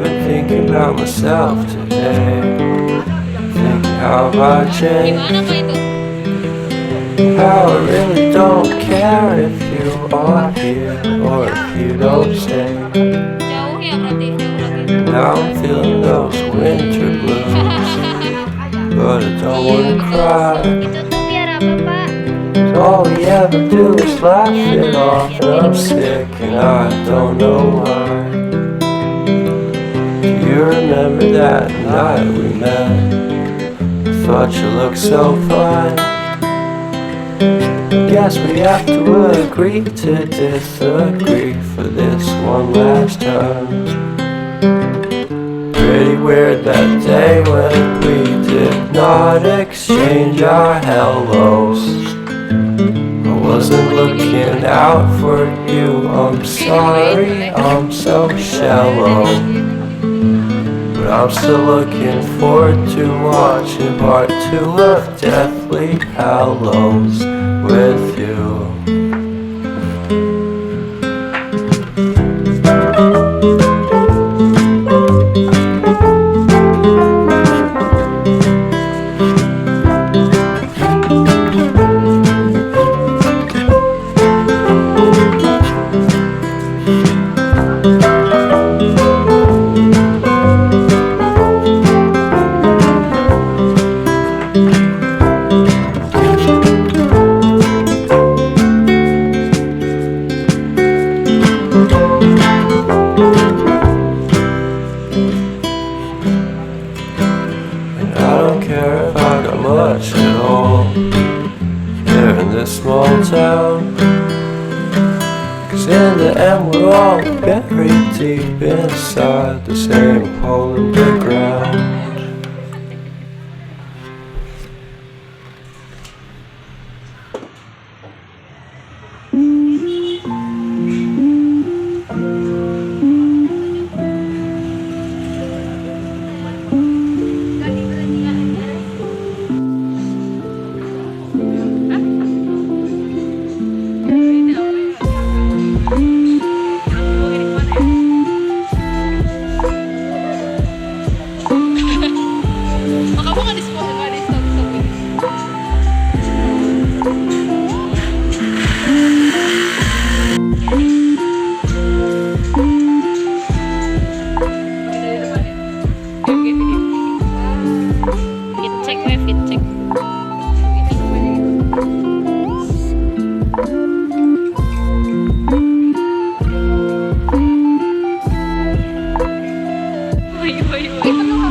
been thinking about myself today, thinking how have I changed, how I really don't care if you are here or if you don't stay. Now I'm feeling those winter blues, but I don't wanna cry. All we ever do is laugh it off, and I'm sick and I don't know why. Do you remember that night we met? I thought you looked so fine. Guess we have to agree to disagree for this one last time. Pretty weird that day when we did not exchange our hellos. I wasn't looking out for you, I'm sorry, I'm so shallow. But I'm still looking forward to watching part 2 of Deathly Hallows with you. Much at all here in this small town, 'cause in the end we're all buried deep inside the same hole in the ground. Wait.